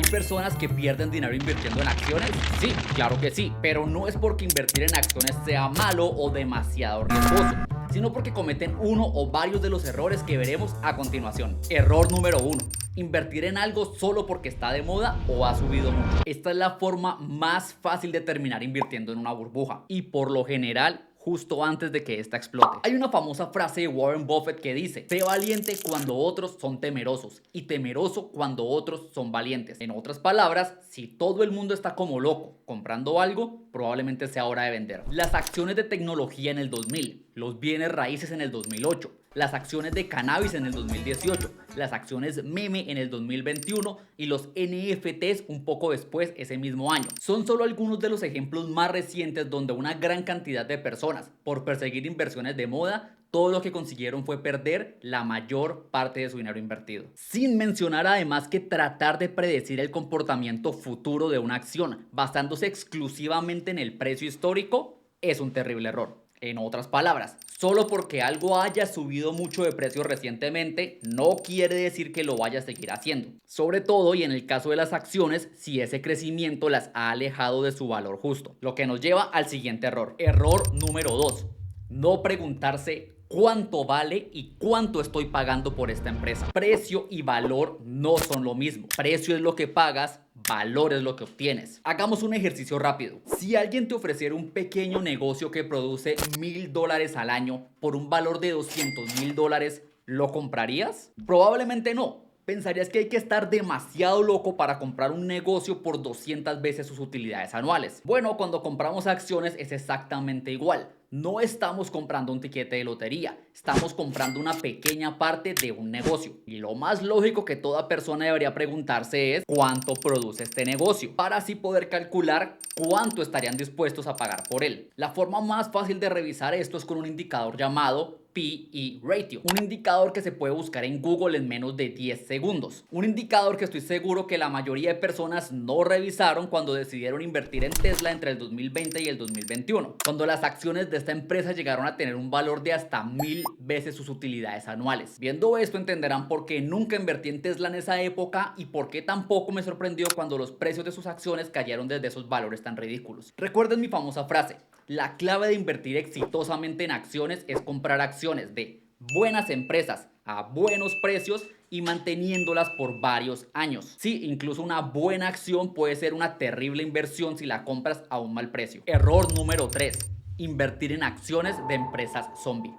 ¿Hay personas que pierden dinero invirtiendo en acciones? Sí, claro que sí, pero no es porque invertir en acciones sea malo o demasiado riesgoso, sino porque cometen uno o varios de los errores que veremos a continuación. Error número 1. Invertir en algo solo porque está de moda o ha subido mucho. Esta es la forma más fácil de terminar invirtiendo en una burbuja y por lo general justo antes de que esta explote. Hay una famosa frase de Warren Buffett que dice: sé valiente cuando otros son temerosos y temeroso cuando otros son valientes. En otras palabras, si todo el mundo está como loco comprando algo, probablemente sea hora de vender. Las acciones de tecnología en el 2000, los bienes raíces en el 2008, las acciones de cannabis en el 2018, las acciones meme en el 2021 y los NFTs un poco después ese mismo año. Son solo algunos de los ejemplos más recientes donde una gran cantidad de personas, por perseguir inversiones de moda, todo lo que consiguieron fue perder la mayor parte de su dinero invertido. Sin mencionar además que tratar de predecir el comportamiento futuro de una acción basándose exclusivamente en el precio histórico es un terrible error. En otras palabras, solo porque algo haya subido mucho de precio recientemente no quiere decir que lo vaya a seguir haciendo. Sobre todo, y en el caso de las acciones, si ese crecimiento las ha alejado de su valor justo. Lo que nos lleva al siguiente error. Error número 2. No preguntarse cuánto vale y cuánto estoy pagando por esta empresa. Precio y valor no son lo mismo. Precio es lo que pagas, valor es lo que obtienes. Hagamos un ejercicio rápido. Si alguien te ofreciera un pequeño negocio que produce $1000 al año por un valor de $200,000, ¿lo comprarías? Probablemente no. Pensarías que hay que estar demasiado loco para comprar un negocio por 200 veces sus utilidades anuales. Bueno, cuando compramos acciones es exactamente igual. No estamos comprando un tiquete de lotería, estamos comprando una pequeña parte de un negocio. Y lo más lógico que toda persona debería preguntarse es: ¿cuánto produce este negocio? Para así poder calcular cuánto estarían dispuestos a pagar por él. La forma más fácil de revisar esto es con un indicador llamado P/E ratio, un indicador que se puede buscar en Google en menos de 10 segundos. Un indicador que estoy seguro que la mayoría de personas no revisaron cuando decidieron invertir en Tesla entre el 2020 y el 2021, cuando las acciones de esta empresa llegaron a tener un valor de hasta 1000 veces sus utilidades anuales. Viendo esto entenderán por qué nunca invertí en Tesla en esa época y por qué tampoco me sorprendió cuando los precios de sus acciones cayeron desde esos valores tan ridículos. Recuerden mi famosa frase: la clave de invertir exitosamente en acciones es comprar acciones de buenas empresas a buenos precios y manteniéndolas por varios años. Sí, incluso una buena acción puede ser una terrible inversión si la compras a un mal precio. Error número 3. Invertir en acciones de empresas zombie.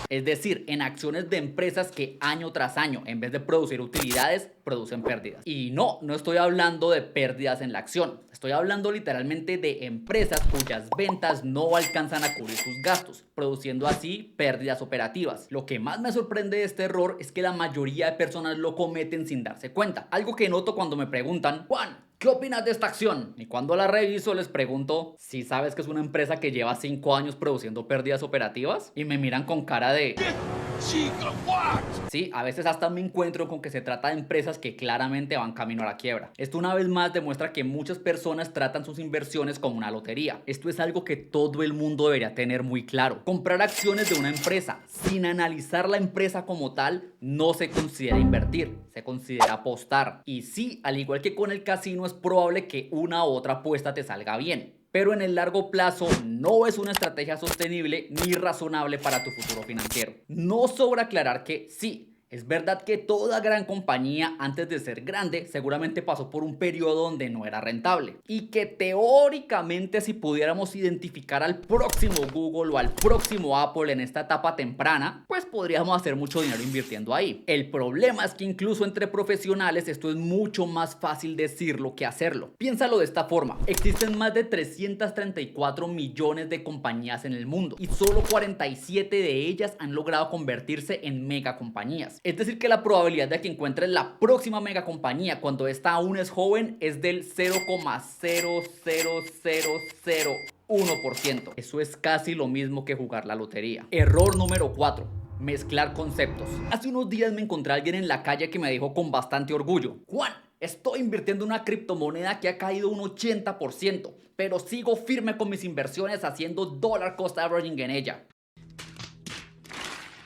Es decir, en acciones de empresas que año tras año, en vez de producir utilidades, producen pérdidas. Y no estoy hablando de pérdidas en la acción. Estoy hablando literalmente de empresas cuyas ventas no alcanzan a cubrir sus gastos, produciendo así pérdidas operativas. Lo que más me sorprende de este error es que la mayoría de personas lo cometen sin darse cuenta. Algo que noto cuando me preguntan: Juan, ¿qué opinas de esta acción? Y cuando la reviso les pregunto: ¿si sabes que es una empresa que lleva 5 años produciendo pérdidas operativas? Y me miran con cara de... Sí, a veces hasta me encuentro con que se trata de empresas que claramente van camino a la quiebra. Esto una vez más demuestra que muchas personas tratan sus inversiones como una lotería. Esto es algo que todo el mundo debería tener muy claro. Comprar acciones de una empresa sin analizar la empresa como tal no se considera invertir, se considera apostar. Y sí, al igual que con el casino, es probable que una u otra apuesta te salga bien, pero en el largo plazo no es una estrategia sostenible ni razonable para tu futuro financiero. No sobra aclarar que sí, es verdad que toda gran compañía antes de ser grande seguramente pasó por un periodo donde no era rentable y que teóricamente si pudiéramos identificar al próximo Google o al próximo Apple en esta etapa temprana, pues podríamos hacer mucho dinero invirtiendo ahí. El problema es que incluso entre profesionales esto es mucho más fácil decirlo que hacerlo. Piénsalo de esta forma: existen más de 334 millones de compañías en el mundo y solo 47 de ellas han logrado convertirse en megacompañías. Es decir, que la probabilidad de que encuentres la próxima mega compañía cuando esta aún es joven es del 0,00001%. Eso es casi lo mismo que jugar la lotería. Error número 4. Mezclar conceptos. Hace unos días me encontré a alguien en la calle que me dijo con bastante orgullo: Juan, estoy invirtiendo en una criptomoneda que ha caído un 80%, pero sigo firme con mis inversiones haciendo dollar cost averaging en ella.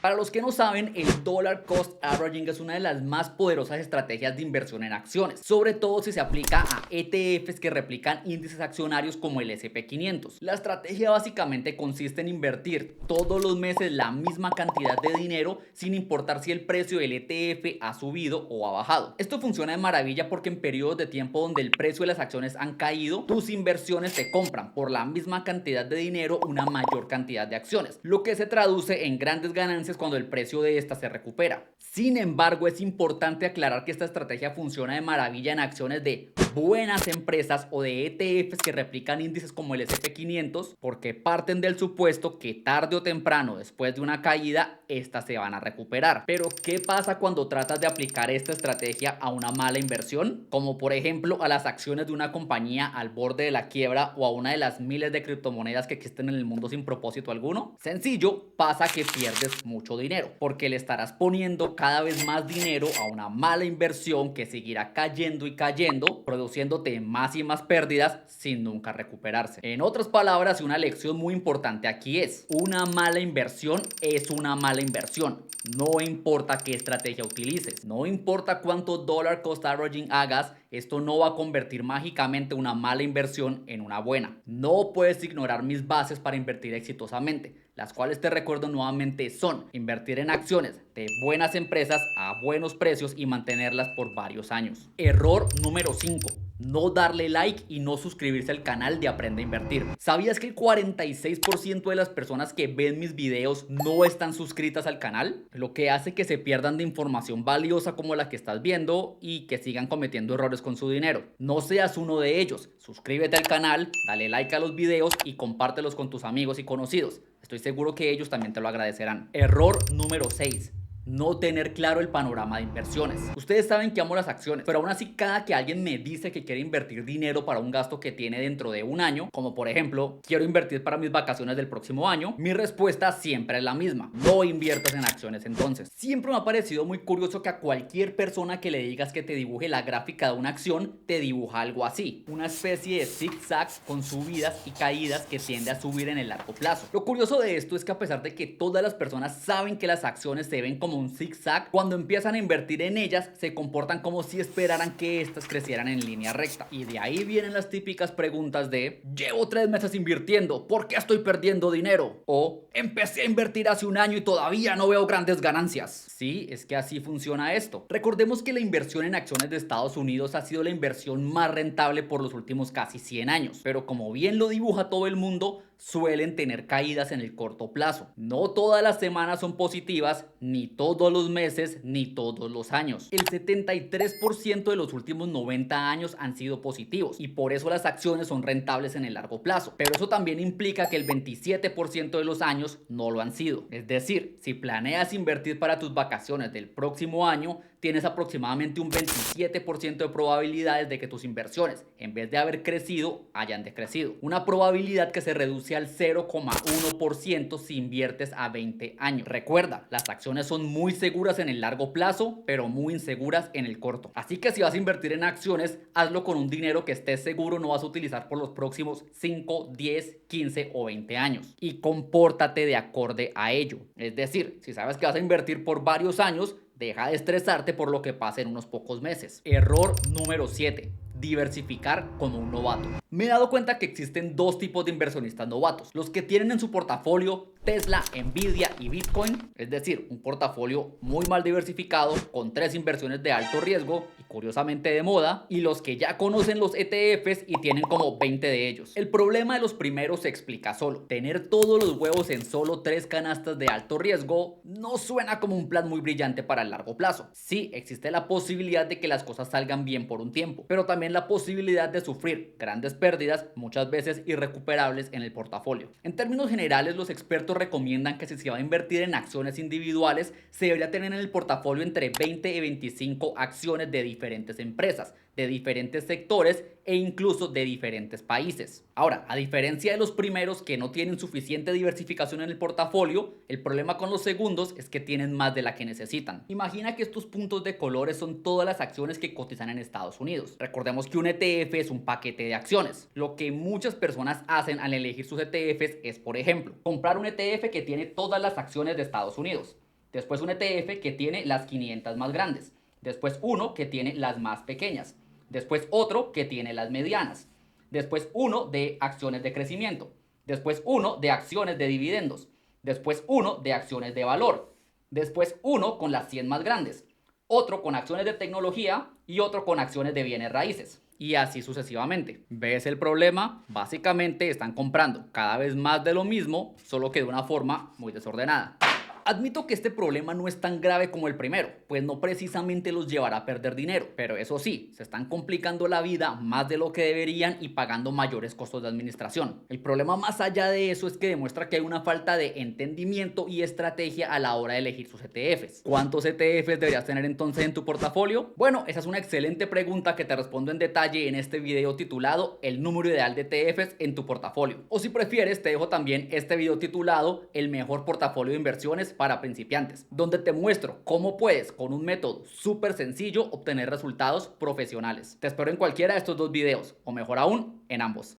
Para los que no saben, el Dollar Cost Averaging es una de las más poderosas estrategias de inversión en acciones, sobre todo si se aplica a ETFs que replican índices accionarios como el S&P 500. La estrategia básicamente consiste en invertir todos los meses la misma cantidad de dinero sin importar si el precio del ETF ha subido o ha bajado. Esto funciona de maravilla porque en periodos de tiempo donde el precio de las acciones han caído, tus inversiones te compran por la misma cantidad de dinero una mayor cantidad de acciones, lo que se traduce en grandes ganancias cuando el precio de esta se recupera. Sin embargo, es importante aclarar que esta estrategia funciona de maravilla en acciones de buenas empresas o de ETFs que replican índices como el S&P 500 porque parten del supuesto que tarde o temprano, después de una caída, estas se van a recuperar. Pero ¿qué pasa cuando tratas de aplicar esta estrategia a una mala inversión? Como por ejemplo a las acciones de una compañía al borde de la quiebra o a una de las miles de criptomonedas que existen en el mundo sin propósito alguno. Sencillo, pasa que pierdes mucho dinero porque le estarás poniendo cada vez más dinero a una mala inversión que seguirá cayendo y cayendo, produciéndote más y más pérdidas sin nunca recuperarse. En otras palabras, una lección muy importante aquí es: una mala inversión es una mala inversión. No importa qué estrategia utilices, no importa cuánto dollar cost averaging hagas, esto no va a convertir mágicamente una mala inversión en una buena. No puedes ignorar mis bases para invertir exitosamente, las cuales te recuerdo nuevamente son: invertir en acciones de buenas empresas a buenos precios y mantenerlas por varios años. Error número 5. No darle like y no suscribirse al canal de Aprende a Invertir. ¿Sabías que el 46% de las personas que ven mis videos no están suscritas al canal? Lo que hace que se pierdan de información valiosa como la que estás viendo y que sigan cometiendo errores con su dinero. No seas uno de ellos. Suscríbete al canal, dale like a los videos y compártelos con tus amigos y conocidos. Estoy seguro que ellos también te lo agradecerán. Error número 6. No tener claro el panorama de inversiones. Ustedes saben que amo las acciones, pero aún así cada que alguien me dice que quiere invertir dinero para un gasto que tiene dentro de un año, como por ejemplo, quiero invertir para mis vacaciones del próximo año, mi respuesta siempre es la misma: no inviertas en acciones entonces. Siempre me ha parecido muy curioso que a cualquier persona que le digas que te dibuje la gráfica de una acción, te dibuja algo así, una especie de zigzag con subidas y caídas que tiende a subir en el largo plazo. Lo curioso de esto es que a pesar de que todas las personas saben que las acciones se ven como un zigzag, cuando empiezan a invertir en ellas se comportan como si esperaran que estas crecieran en línea recta. Y de ahí vienen las típicas preguntas de: llevo 3 meses invirtiendo, ¿por qué estoy perdiendo dinero? O empecé a invertir hace un año y todavía no veo grandes ganancias. Sí, es que así funciona esto. Recordemos que la inversión en acciones de Estados Unidos ha sido la inversión más rentable por los últimos casi 100 años, pero como bien lo dibuja todo el mundo, suelen tener caídas en el corto plazo. No todas las semanas son positivas, ni todos los meses, ni todos los años. El 73% de los últimos 90 años han sido positivos y por eso las acciones son rentables en el largo plazo. Pero eso también implica que el 27% de los años no lo han sido. Es decir, si planeas invertir para tus vacaciones del próximo año, tienes aproximadamente un 27% de probabilidades de que tus inversiones, en vez de haber crecido, hayan decrecido. Una probabilidad que se reduce al 0,1% si inviertes a 20 años. Recuerda, las acciones son muy seguras en el largo plazo, pero muy inseguras en el corto. Así que si vas a invertir en acciones, hazlo con un dinero que estés seguro no vas a utilizar por los próximos 5, 10, 15 o 20 años. Y compórtate de acorde a ello. Es decir, si sabes que vas a invertir por varios años, deja de estresarte por lo que pase en unos pocos meses. Error número 7. Diversificar como un novato. Me he dado cuenta que existen dos tipos de inversionistas novatos: los que tienen en su portafolio Tesla, Nvidia y Bitcoin, es decir, un portafolio muy mal diversificado con 3 inversiones de alto riesgo y curiosamente de moda, y los que ya conocen los ETFs y tienen como 20 de ellos. El problema de los primeros se explica solo. Tener todos los huevos en solo 3 canastas de alto riesgo no suena como un plan muy brillante para el largo plazo. Sí, existe la posibilidad de que las cosas salgan bien por un tiempo, pero también la posibilidad de sufrir grandes pérdidas, muchas veces irrecuperables, en el portafolio. En términos generales, los expertos recomiendan que si se va a invertir en acciones individuales, se debería tener en el portafolio entre 20 y 25 acciones de diferentes empresas, de diferentes sectores e incluso de diferentes países. Ahora, a diferencia de los primeros que no tienen suficiente diversificación en el portafolio, el problema con los segundos es que tienen más de la que necesitan. Imagina que estos puntos de colores son todas las acciones que cotizan en Estados Unidos. Recordemos que un ETF es un paquete de acciones. Lo que muchas personas hacen al elegir sus ETFs es, por ejemplo, comprar un ETF que tiene todas las acciones de Estados Unidos. después un ETF que tiene las 500 más grandes, después uno que tiene las más pequeñas, después otro que tiene las medianas, después uno de acciones de crecimiento, después uno de acciones de dividendos, después uno de acciones de valor, después uno con las 100 más grandes, otro con acciones de tecnología y otro con acciones de bienes raíces. Y así sucesivamente. ¿Ves el problema? Básicamente están comprando cada vez más de lo mismo, solo que de una forma muy desordenada. Admito que este problema no es tan grave como el primero, pues no precisamente los llevará a perder dinero, pero eso sí, se están complicando la vida más de lo que deberían y pagando mayores costos de administración. El problema más allá de eso es que demuestra que hay una falta de entendimiento y estrategia a la hora de elegir sus ETFs. ¿Cuántos ETFs deberías tener entonces en tu portafolio? Bueno, esa es una excelente pregunta que te respondo en detalle en este video titulado El número ideal de ETFs en tu portafolio. O si prefieres, te dejo también este video titulado El mejor portafolio de inversiones para principiantes, donde te muestro cómo puedes con un método súper sencillo obtener resultados profesionales. Te espero en cualquiera de estos dos videos, o mejor aún, en ambos.